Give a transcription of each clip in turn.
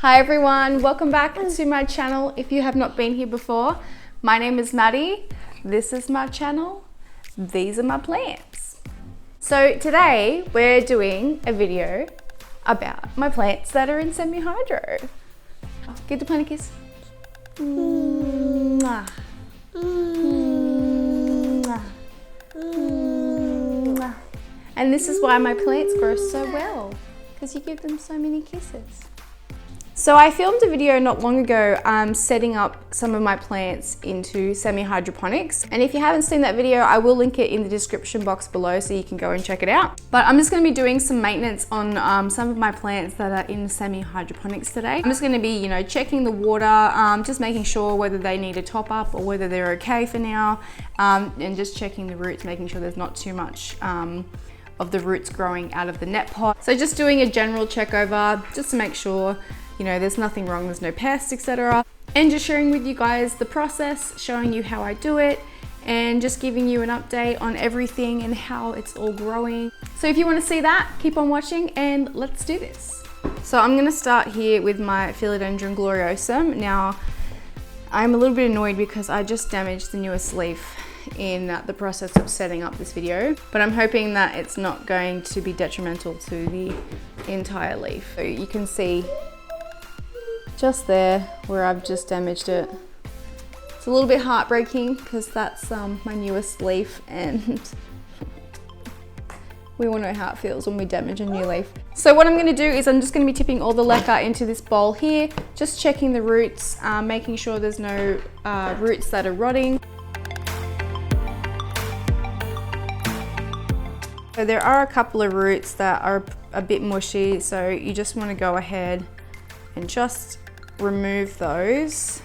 Hi everyone, welcome back to my channel. If you have not been here before, my name is Maddie. This is my channel. These are my plants. So today we're doing a video about my plants that are in semi-hydro. Give the plant a kiss. Mwah. Mwah. Mwah. And this is why my plants grow so well, because you give them so many kisses. So I filmed a video not long ago setting up some of my plants into semi-hydroponics. And if you haven't seen that video, I will link it in the description box below so you can go and check it out. But I'm just going to be doing some maintenance on some of my plants that are in semi-hydroponics today. I'm just going to be, checking the water, just making sure whether they need a top up or whether they're okay for now. And just checking the roots, making sure there's not too much of the roots growing out of the net pot. So just doing a general check over just to make sure there's nothing wrong, there's no pests, etc. And just sharing with you guys the process, showing you how I do it, and just giving you an update on everything and how it's all growing. So if you want to see that, keep on watching and let's do this. So I'm going to start here with my Philodendron Gloriosum. Now, I'm a little bit annoyed because I just damaged the newest leaf in the process of setting up this video, but I'm hoping that it's not going to be detrimental to the entire leaf. So you can see just there where I've just damaged it. It's a little bit heartbreaking because that's my newest leaf, and we all know how it feels when we damage a new leaf. So what I'm going to do is I'm just going to be tipping all the leca into this bowl here, just checking the roots, making sure there's no roots that are rotting. So there are a couple of roots that are a bit mushy, so you just want to go ahead and just remove those.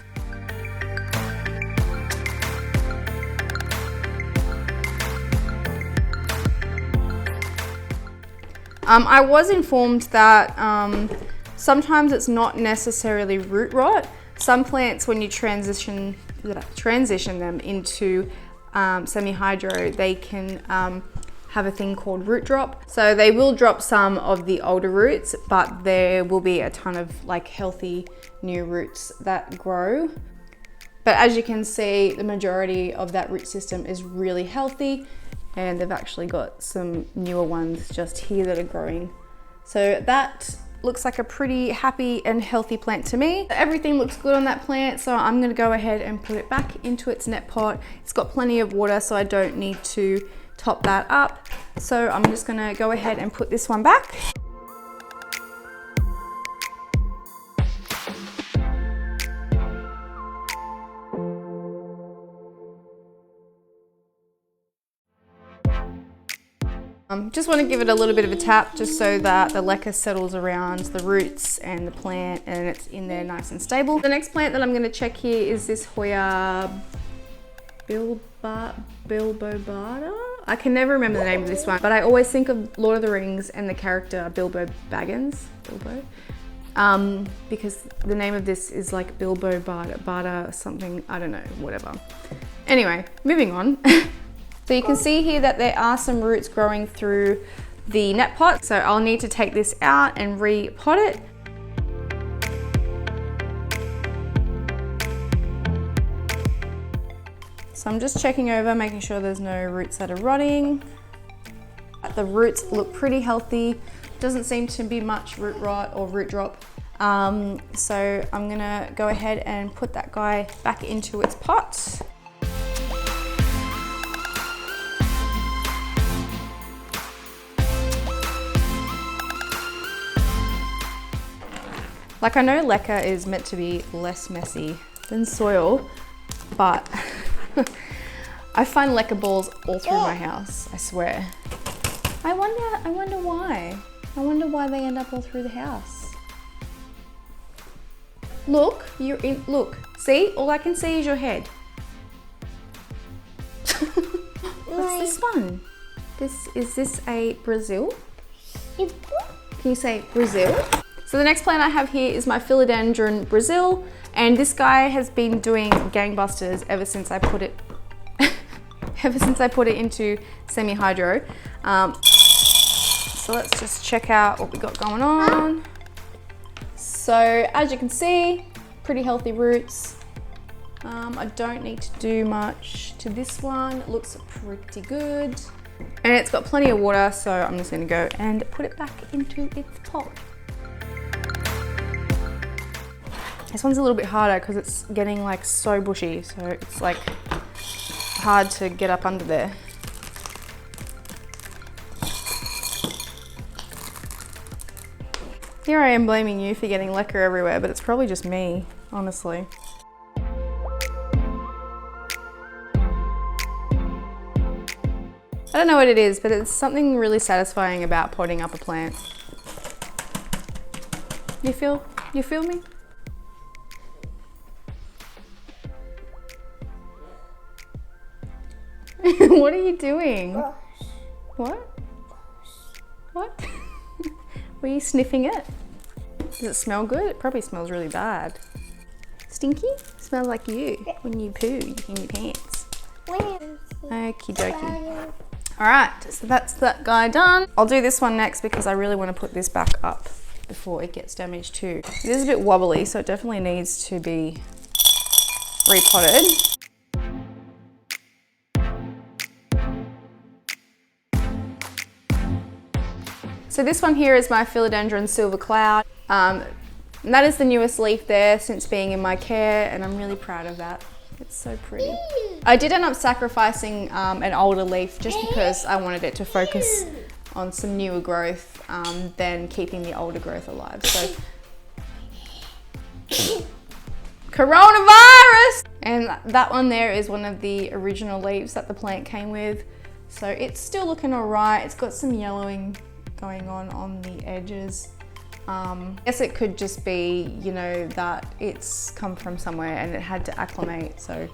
I was informed that sometimes it's not necessarily root rot. Some plants, when you transition them into semi-hydro, they can have a thing called root drop. So they will drop some of the older roots, but there will be a ton of healthy new roots that grow. But as you can see, the majority of that root system is really healthy, and they've actually got some newer ones just here that are growing. So that looks like a pretty happy and healthy plant to me. Everything looks good on that plant, so I'm going to go ahead and put it back into its net pot. It's got plenty of water, so I don't need to top that up. So I'm just going to go ahead and put this one back. Just want to give it a little bit of a tap just so that the leca settles around the roots and the plant and it's in there nice and stable. The next plant that I'm going to check here is this Hoya Bilbo. I can never remember the name of this one, but I always think of Lord of the Rings and the character Bilbo Baggins, because the name of this is like Bilbo Barda something, I don't know, whatever. Anyway, moving on. So you can see here that there are some roots growing through the net pot, so I'll need to take this out and re-pot it. So I'm just checking over, making sure there's no roots that are rotting. The roots look pretty healthy. Doesn't seem to be much root rot or root drop. So I'm gonna go ahead and put that guy back into its pot. I know leca is meant to be less messy than soil, but I find leca balls all through my house, I swear. I wonder why. I wonder why they end up all through the house. Look, look, see? All I can see is your head. What's this one? Is this a Brazil? Can you say Brazil? So the next plant I have here is my Philodendron Brazil, and this guy has been doing gangbusters ever since I put it into semi-hydro. So let's just check out what we got going on. So as you can see, pretty healthy roots. I don't need to do much to this one. It looks pretty good. And it's got plenty of water, so I'm just gonna go and put it back into its pot. This one's a little bit harder because it's getting like so bushy, so it's like hard to get up under there. Here I am blaming you for getting lacquer everywhere, but it's probably just me, honestly. I don't know what it is, but it's something really satisfying about potting up a plant. You feel me? What are you doing? What? What? Were you sniffing it? Does it smell good? It probably smells really bad. Stinky? Smells like you when you poo in your pants. Okie dokie. Alright, so that's that guy done. I'll do this one next because I really want to put this back up before it gets damaged too. It is a bit wobbly, so it definitely needs to be repotted. So this one here is my Philodendron Silver Cloud. And that is the newest leaf there since being in my care, and I'm really proud of that. It's so pretty. I did end up sacrificing an older leaf just because I wanted it to focus on some newer growth than keeping the older growth alive. So, coronavirus! And that one there is one of the original leaves that the plant came with. So it's still looking all right. It's got some yellowing going on the edges. I guess it could just be, you know, that it's come from somewhere and it had to acclimate, so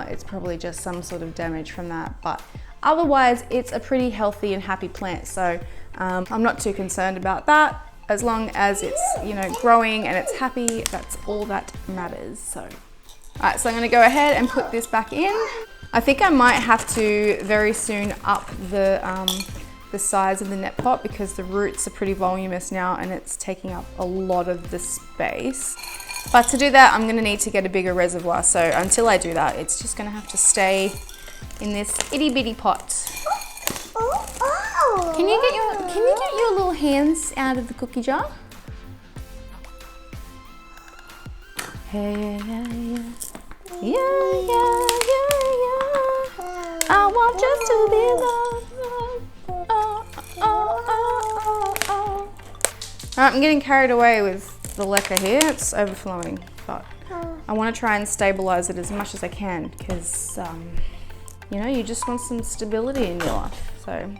it's probably just some sort of damage from that, but otherwise it's a pretty healthy and happy plant, so I'm not too concerned about that. As long as it's, you know, growing and it's happy, that's all that matters. So alright, so I'm going to go ahead and put this back in. I think I might have to very soon up the size of the net pot because the roots are pretty voluminous now and it's taking up a lot of the space. But to do that, I'm going to need to get a bigger reservoir. So until I do that, it's just going to have to stay in this itty bitty pot. Can you get your little hands out of the cookie jar? Hey, yeah, yeah. Yeah, yeah, yeah, yeah. I want just to be loved. I'm getting carried away with the lecker here. It's overflowing, but I want to try and stabilize it as much as I can because, you know, you just want some stability in your life. So,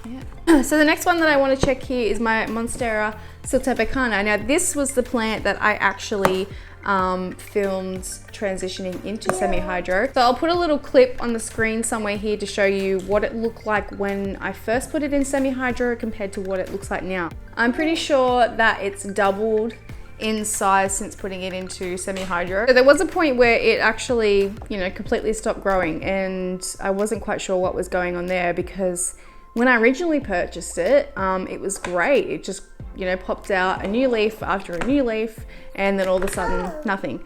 yeah. So the next one that I want to check here is my Monstera Adansonii. Now, this was the plant that I actually filmed transitioning into semi-hydro. So I'll put a little clip on the screen somewhere here to show you what it looked like when I first put it in semi-hydro compared to what it looks like now. I'm pretty sure that it's doubled in size since putting it into semi-hydro. So there was a point where it actually, you know, completely stopped growing and I wasn't quite sure what was going on there because when I originally purchased it, it was great. It just, you know, popped out a new leaf after a new leaf and then all of a sudden nothing.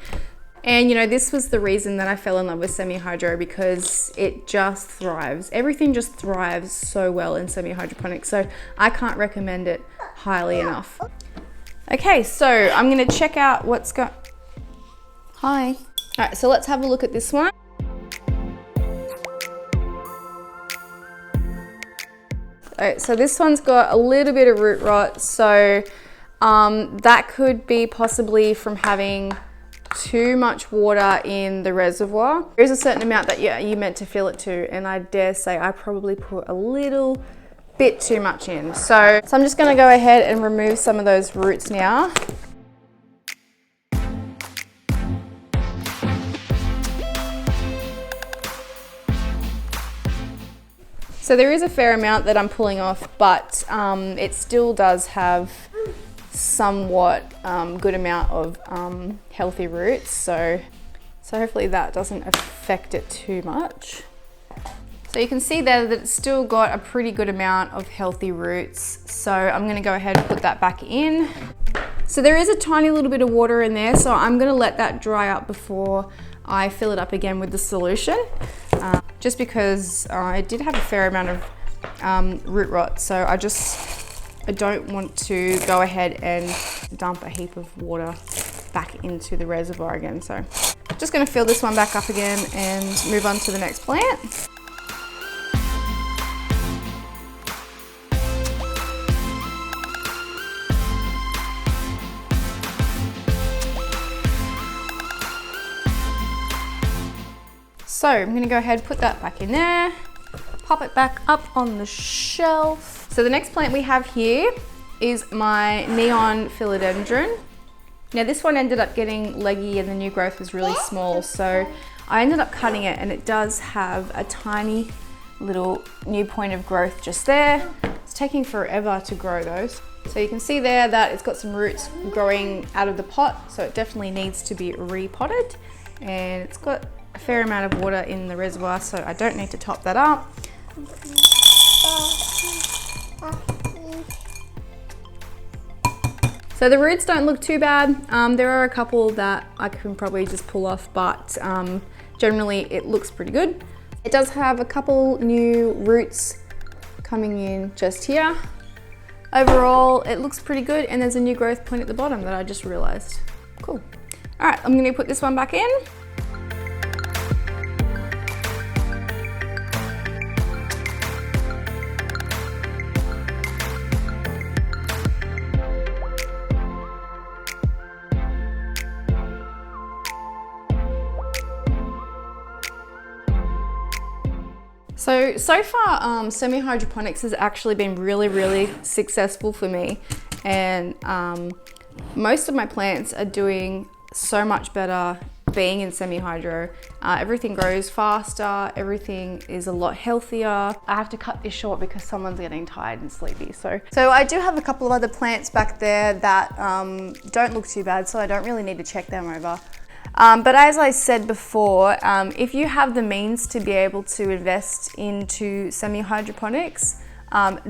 And you know, this was the reason that I fell in love with semi-hydro because it just thrives. Everything just thrives so well in semi-hydroponics. So I can't recommend it highly enough. Okay, so I'm gonna check out what's got. Hi. All right, so let's have a look at this one. Alright, so this one's got a little bit of root rot, so that could be possibly from having too much water in the reservoir. There is a certain amount that you're meant to fill it to, and I dare say I probably put a little bit too much in. So I'm just gonna go ahead and remove some of those roots now. So there is a fair amount that I'm pulling off, but it still does have somewhat good amount of healthy roots. So hopefully that doesn't affect it too much. So you can see there that it's still got a pretty good amount of healthy roots. So I'm gonna go ahead and put that back in. So there is a tiny little bit of water in there, so I'm gonna let that dry up before I fill it up again with the solution, just because I did have a fair amount of root rot, so I don't want to go ahead and dump a heap of water back into the reservoir again. So just gonna fill this one back up again and move on to the next plant. So I'm gonna go ahead, put that back in there, pop it back up on the shelf. So the next plant we have here is my neon philodendron. Now this one ended up getting leggy and the new growth was really small, so I ended up cutting it, and it does have a tiny little new point of growth just there. It's taking forever to grow those. So you can see there that it's got some roots growing out of the pot, so it definitely needs to be repotted, and it's got a fair amount of water in the reservoir, so I don't need to top that up. So the roots don't look too bad. There are a couple that I can probably just pull off, but generally it looks pretty good. It does have a couple new roots coming in just here. Overall, it looks pretty good, and there's a new growth point at the bottom that I just realized. Cool. All right, I'm gonna put this one back in. So far, semi-hydroponics has actually been really successful for me, and most of my plants are doing so much better being in semi-hydro. Everything grows faster, everything is a lot healthier. I have to cut this short because someone's getting tired and sleepy. So I do have a couple of other plants back there that don't look too bad, so I don't really need to check them over. But as I said before, if you have the means to be able to invest into semi-hydroponics,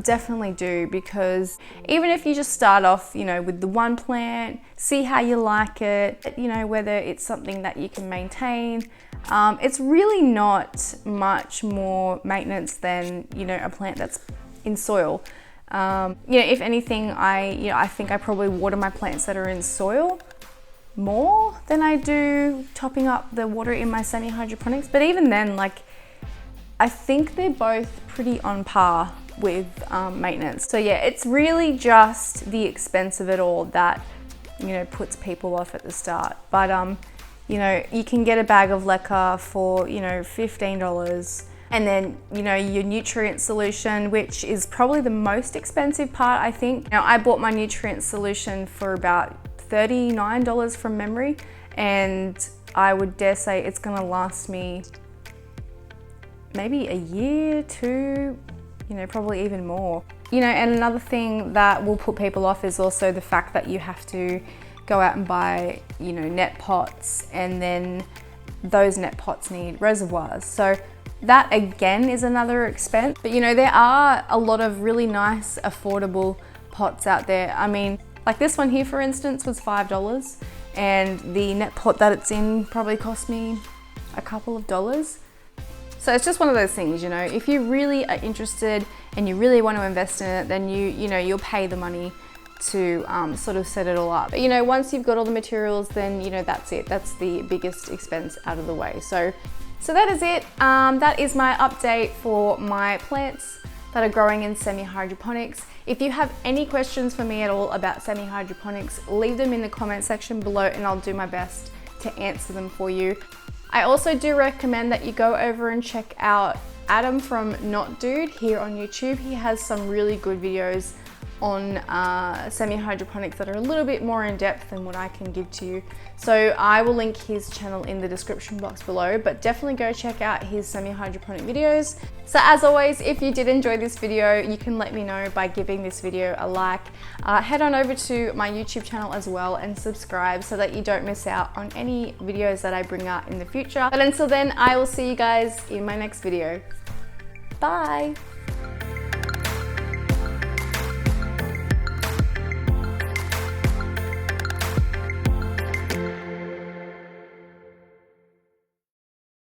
definitely do, because even if you just start off, with the one plant, see how you like it, whether it's something that you can maintain, it's really not much more maintenance than, a plant that's in soil. If anything, I think I probably water my plants that are in soil more than I do topping up the water in my semi-hydroponics. But even then, I think they're both pretty on par with maintenance. So yeah, it's really just the expense of it all that, puts people off at the start. But, you can get a bag of leca for, $15. And then, your nutrient solution, which is probably the most expensive part, I think. Now, I bought my nutrient solution for about $39 from memory, and I would dare say it's gonna last me maybe a year, two, probably even more. And another thing that will put people off is also the fact that you have to go out and buy, net pots, and then those net pots need reservoirs. So that again is another expense. But there are a lot of really nice, affordable pots out there. I mean, like this one here, for instance, was $5, and the net pot that it's in probably cost me a couple of dollars. So it's just one of those things, if you really are interested and you really want to invest in it, then you'll pay the money to sort of set it all up. But once you've got all the materials, then that's it. That's the biggest expense out of the way. So that is it. That is my update for my plants that are growing in semi-hydroponics. If you have any questions for me at all about semi-hydroponics, leave them in the comment section below and I'll do my best to answer them for you. I also do recommend that you go over and check out Adam from Not Dude here on YouTube. He has some really good videos on semi-hydroponics that are a little bit more in depth than what I can give to you. So I will link his channel in the description box below, but definitely go check out his semi-hydroponic videos. So as always, if you did enjoy this video, you can let me know by giving this video a like. Head on over to my YouTube channel as well and subscribe so that you don't miss out on any videos that I bring out in the future. But until then, I will see you guys in my next video. Bye.